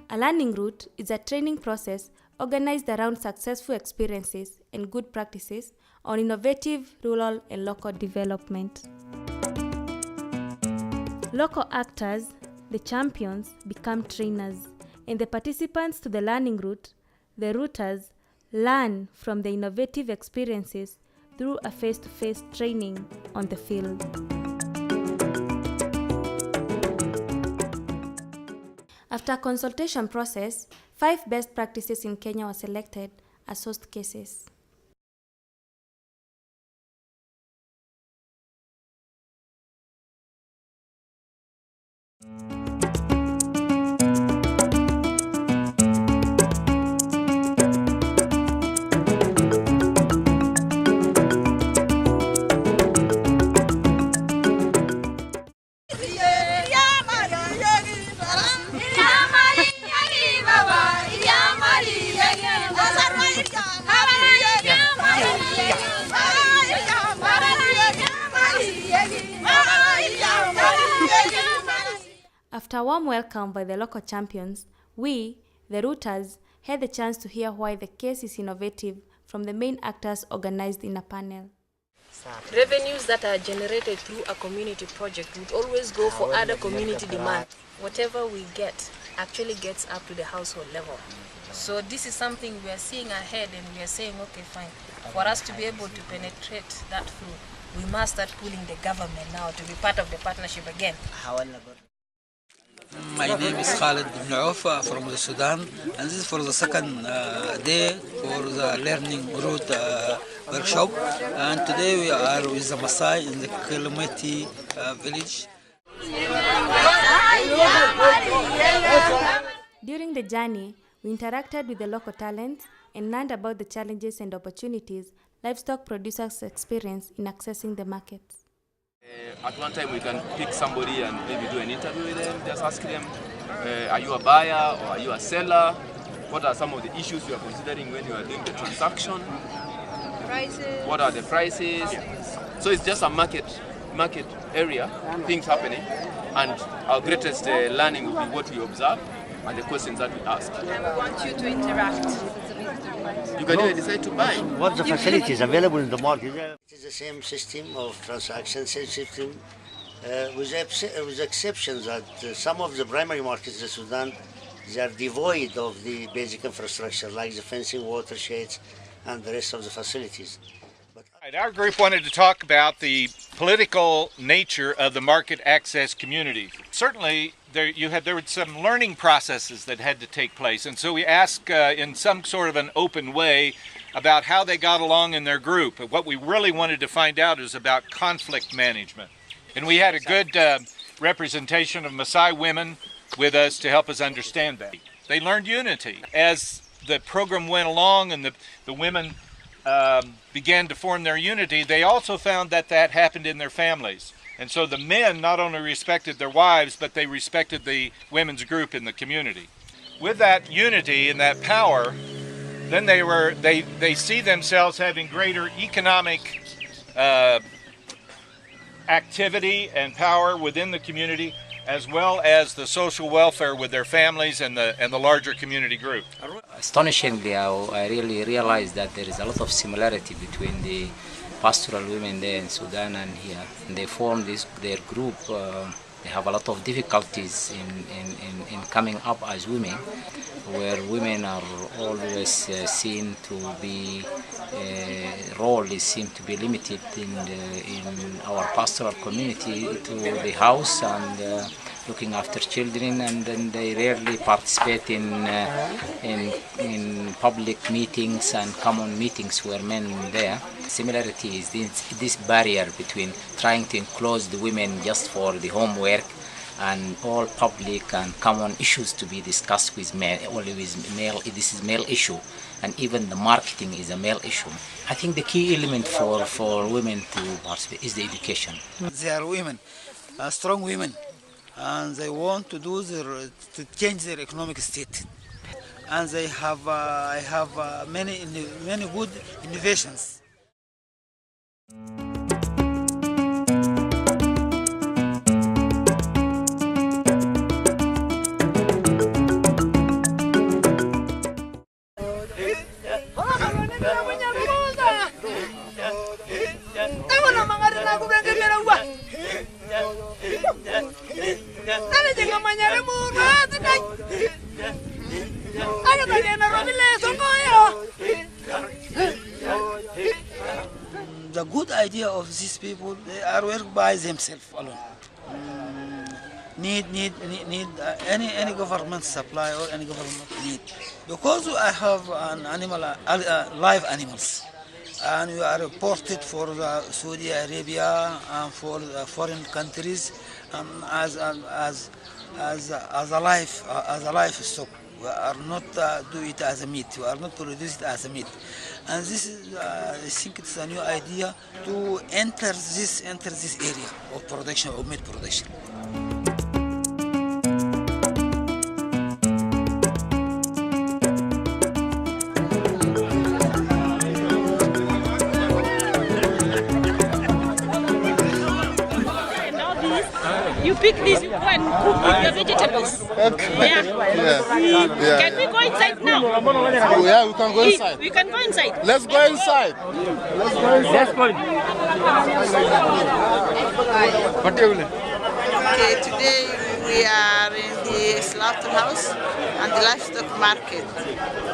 A learning route is a training process organized around successful experiences and good practices on innovative rural and local development. Local actors, the champions, become trainers, and the participants to the learning route, the routers, learn from the innovative experiences through a face-to-face training on the field. After a consultation process, 5 best practices in Kenya were selected as host cases. After a warm welcome by the local champions, we, the routers, had the chance to hear why the case is innovative from the main actors organized in a panel. Revenues that are generated through a community project would always go for other community demand. Whatever we get actually gets up to the household level. So this is something we are seeing ahead, and we are saying, okay, fine. For us to be able to penetrate that through, we must start pulling the government now to be part of the partnership again. My name is Khalid bin Auf from the Sudan, and this is for the second day for the learning route workshop. And today we are with the Maasai in the Kilometi village. During the journey, we interacted with the local talents and learned about the challenges and opportunities livestock producers experience in accessing the markets. At one time we can pick somebody and maybe do an interview with them, just ask them, are you a buyer or are you a seller? What are some of the issues you are considering when you are doing the transaction? Prices. What are the prices? So it's just a market area, things happening, and our greatest learning will be what we observe and the questions that we ask. And we want you to interact. You can even decide to buy. What the facilities available in the market? It is the same system of transaction, same system, with exceptions that some of the primary markets in Sudan, they are devoid of the basic infrastructure like the fencing, watersheds, and the rest of the facilities. Our group wanted to talk about the political nature of the market access community. Certainly, there were some learning processes that had to take place, and so we asked in some sort of an open way about how they got along in their group. What we really wanted to find out is about conflict management. And we had a good representation of Maasai women with us to help us understand that. They learned unity. As the program went along and the women began to form their unity, they also found that happened in their families. And so the men not only respected their wives, but they respected the women's group in the community. With that unity and that power, then they see themselves having greater economic activity and power within the community, as well as the social welfare with their families and the larger community group. Astonishingly, I really realized that there is a lot of similarity between the pastoral women there in Sudan and here. And they formed their group. They have a lot of difficulties in coming up as women, where women are always seen to be, role is seen to be limited in our pastoral community to the house and looking after children, and then they rarely participate in public meetings and common meetings where men are there. Similarity is this barrier between trying to enclose the women just for the homework and all public and common issues to be discussed with men, only with male. This is male issue, and even the marketing is a male issue. I think the key element for women to participate is the education. They are women, strong women, and they want to to change their economic state, and they have many good innovations. The good idea of these people, they are work by themselves alone. Need any government supply or any government need, because I have an animal, live animals, and we are imported for the Saudi Arabia and for the foreign countries as a livestock. We are not do it as a meat. We are not produce it as a meat, and this is I think it's a new idea to enter this area of production, of meat production. You pick this, you go and cook with your vegetables. Okay. Yeah. Can we go inside now? Yeah, we can go inside. We can go inside. Let's go inside. Let's go. Okay, today we are in the slaughterhouse and the livestock market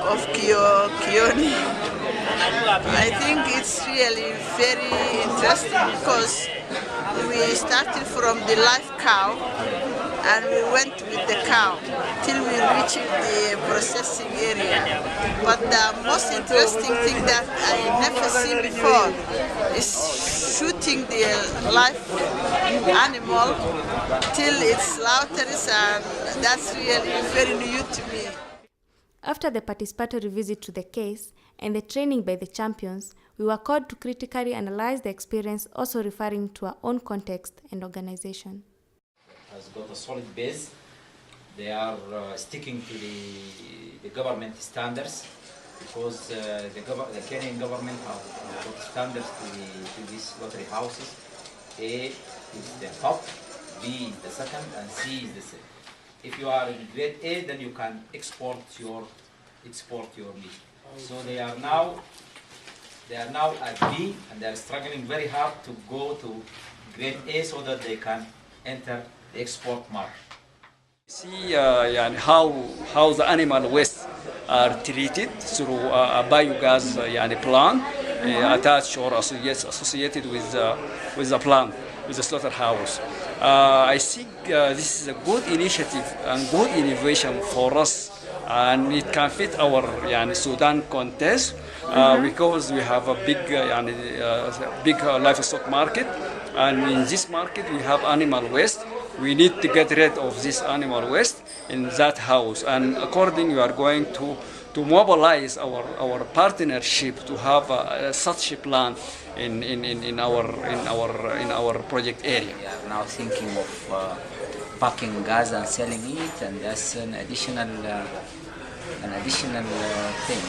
of Kioni. I think it's really very interesting because we started from the live cow and we went with the cow till we reached the processing area. But the most interesting thing that I never seen before is shooting the live animal till it's slaughtered, and that's really very new to me. After the participatory visit to the case and the training by the champions, we were called to critically analyze the experience, also referring to our own context and organization. Has got a solid base. They are sticking to the government standards, because the Kenyan government has got standards to these lottery houses. A is the top, B is the second, and C is the second. If you are in grade A, then you can export your meat. So they are now at B, and they are struggling very hard to go to grade A so that they can enter the export market. See how the animal waste are treated through a biogas plant attached or associated with the plant, with the slaughterhouse. I think this is a good initiative and good innovation for us, and it can fit our Sudan context because we have a big livestock market, and in this market we have animal waste. We need to get rid of this animal waste in that house, and accordingly we are going to mobilize our partnership to have such a plan in our project area. We are now thinking of packing gas and selling it, and that's an additional thing.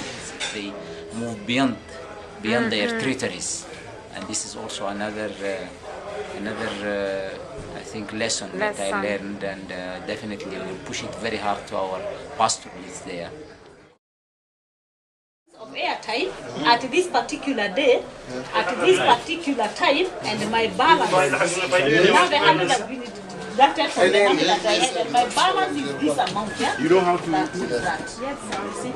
They move beyond their territories, and this is also another I think lesson that I learned, and definitely will push it very hard to our pastoralists there. Of airtime at this particular day, at this particular time, and my balance. Now they haven't been deducted from the money that I had, and my balance is this amount. Yeah? You don't have to do that. Yes, I see.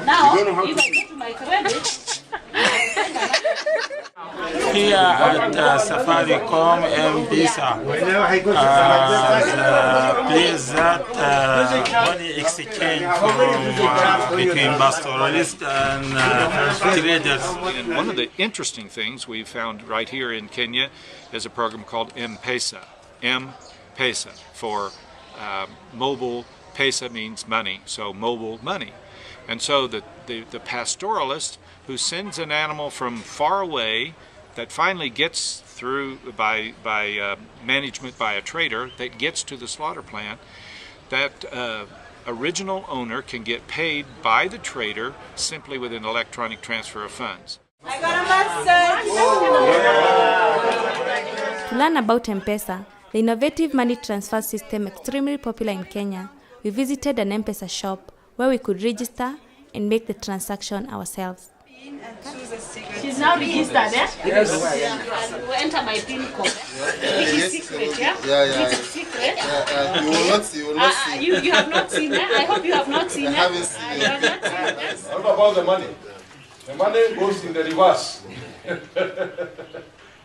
Now, if I go to my credit. Here at Safaricom M-Visa, place that money exchange between pastoralists and traders. And one of the interesting things we found right here in Kenya is a program called M-Pesa. M-Pesa for mobile. Pesa means money, so mobile money. And so the pastoralist who sends an animal from far away that finally gets through by management by a trader that gets to the slaughter plant, that original owner can get paid by the trader simply with an electronic transfer of funds. To learn about M-Pesa, the innovative money transfer system extremely popular in Kenya, we visited an M-Pesa shop where we could register and make the transaction ourselves. She's now registered, eh? Yes. And we enter my PIN code. Which is secret, yeah? Yeah. Which is secret. You will not see. You have not seen it. I hope you have not seen it. I haven't seen it. You have not seen it. What about the money? The money goes in the reverse.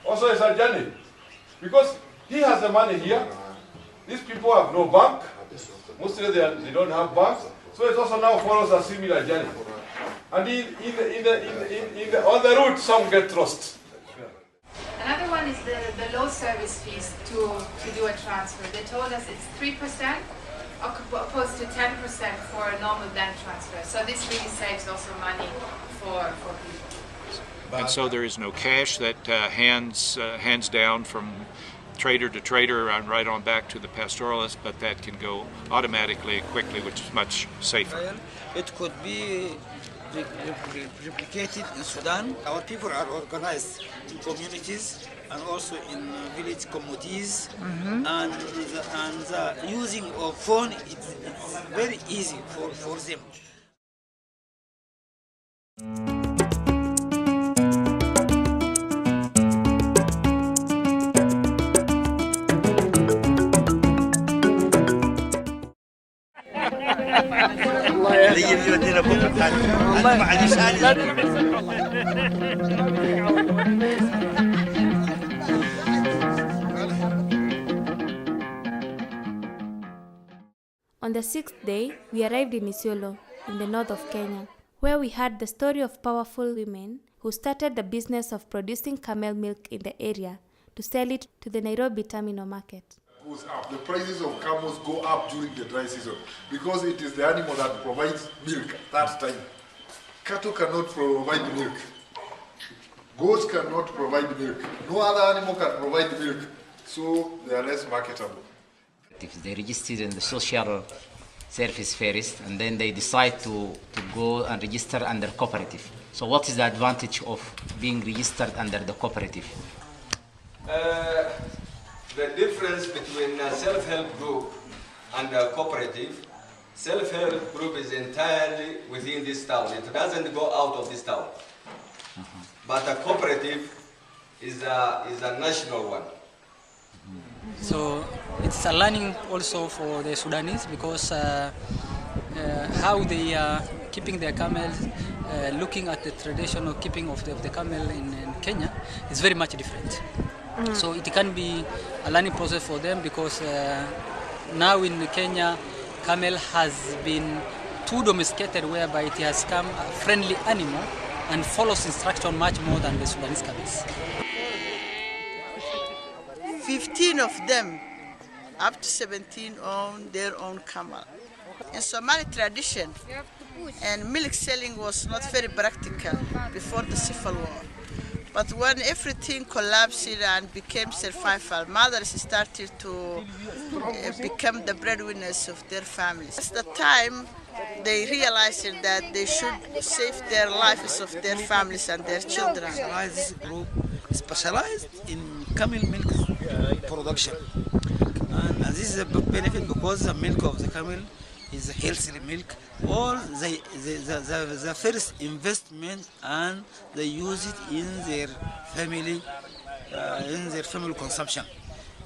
Also, it's a journey. Because he has the money here. These people have no bank. Mostly they don't have banks. So it also now follows a similar journey. And on the route, some get lost. Another one is the low service fees to do a transfer. They told us it's 3% opposed to 10% for a normal bank transfer. So this really saves also money for people. And so there is no cash that hands down from trader to trader and right on back to the pastoralist, but that can go automatically, quickly, which is much safer. It could be replicated in Sudan. Our people are organized in communities and also in village communities, and the using of phone it's very easy for them. On the sixth day, we arrived in Isiolo, in the north of Kenya, where we heard the story of powerful women who started the business of producing camel milk in the area to sell it to the Nairobi terminal market. Goes up. The prices of camels go up during the dry season because it is the animal that provides milk at that time. Cattle cannot provide milk. Goats cannot provide milk. No other animal can provide milk, so they are less marketable. If they register in the social service first, and then they decide to go and register under cooperative. So what is the advantage of being registered under the cooperative? The difference between a self-help group and a cooperative, self-help group is entirely within this town. It doesn't go out of this town. But a cooperative is a national one. So it's a learning also for the Sudanese because how they are keeping their camels, looking at the traditional keeping of the camel in Kenya is very much different. So it can be a learning process for them because now in Kenya, camel has been too domesticated whereby it has become a friendly animal and follows instruction much more than the Sudanese camels. 15 of them, up to 17, own their own camel. In Somali tradition, and milk selling was not very practical before the Civil War. But when everything collapsed and became survival, mothers started to become the breadwinners of their families. At the time, they realized that they should save their lives of their families and their children. This group specialized in camel milk production, and this is a benefit because the milk of the camel is a healthy milk. All the first investment, and they use it in their family consumption,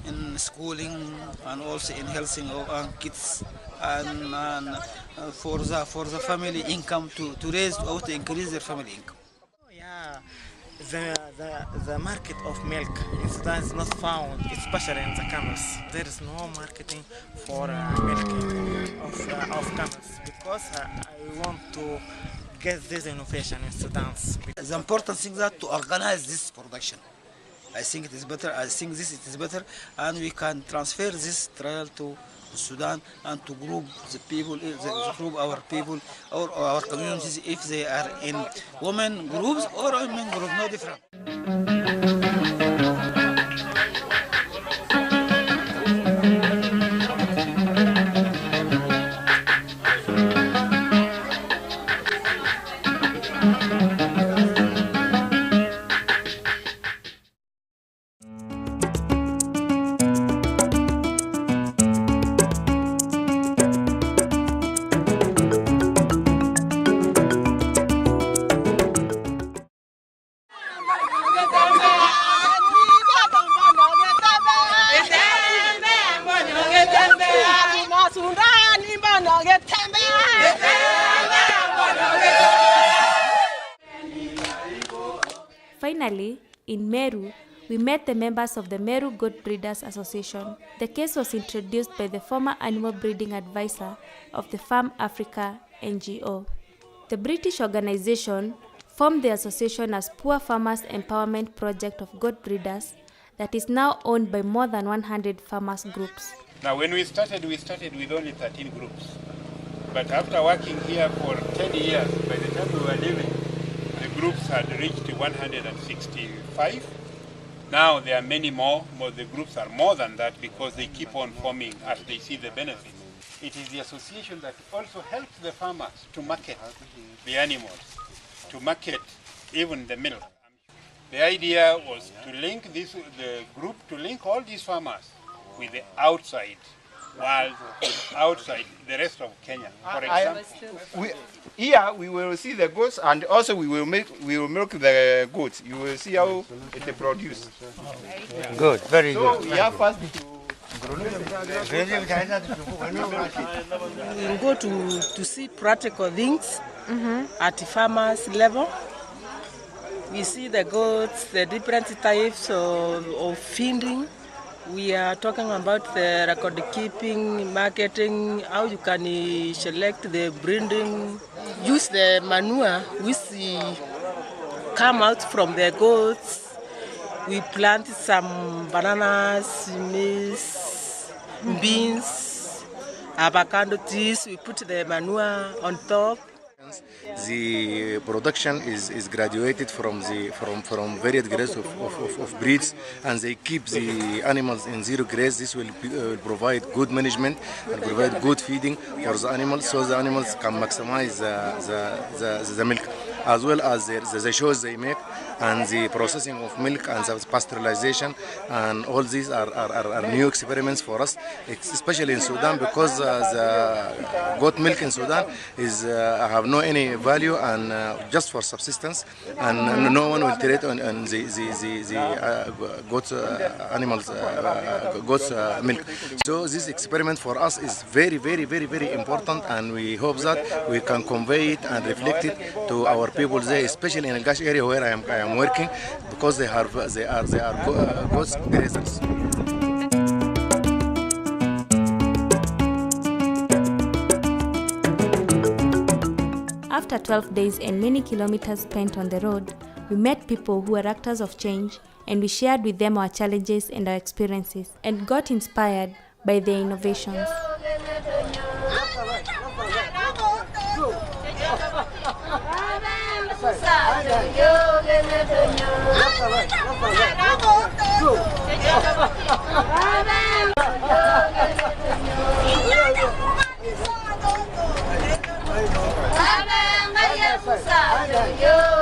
in schooling and also in helping our kids, and for the family income to raise or to increase their family income. The market of milk in Sudan is not found, especially in the camels. There is no marketing for milking of camels because I want to get this innovation in Sudan. The important thing is that to organize this production. I think it is better. I think it is better, and we can transfer this trial to Sudan and to group the people, group our people or our communities if they are in women groups or men groups, no different. Finally, in Meru, we met the members of the Meru Goat Breeders Association. The case was introduced by the former animal breeding advisor of the Farm Africa NGO. The British organization formed the association as Poor Farmers Empowerment Project of Goat Breeders that is now owned by more than 100 farmers groups. Now when we started with only 13 groups. But after working here for 10 years, by the time we were leaving, the groups had reached 165. Now there are many more, but the groups are more than that because they keep on forming as they see the benefits. It is the association that also helps the farmers to market the animals, to market even the milk. The idea was to link the group to link all these farmers with the outside world, outside the rest of Kenya. For example, here we will see the goats, and also we will milk the goats. You will see how it produce. Good, very so good. So we have first we go to see practical things at farmers level. We see the goats, the different types of feeding. We are talking about the record keeping, marketing, how you can select the breeding, use the manure which come out from the goats. We plant some bananas, maize, beans, avocado trees. We put the manure on top. The production is graduated from varied grades of breeds, and they keep the animals in zero grades. This will provide good management and provide good feeding for the animals, so the animals can maximize the milk, as well as the shows they make, and the processing of milk and the pasteurization, and all these are new experiments for us, especially in Sudan, because the goat milk in Sudan have no any value and just for subsistence, and no one will trade on the goats animals goats milk. So this experiment for us is very important, and we hope that we can convey it and reflect it to our people there, especially in Gash area where I am working, because they are goats grazers. After 12 days and many kilometers spent on the road, we met people who were actors of change, and we shared with them our challenges and our experiences, and got inspired by their innovations. Yo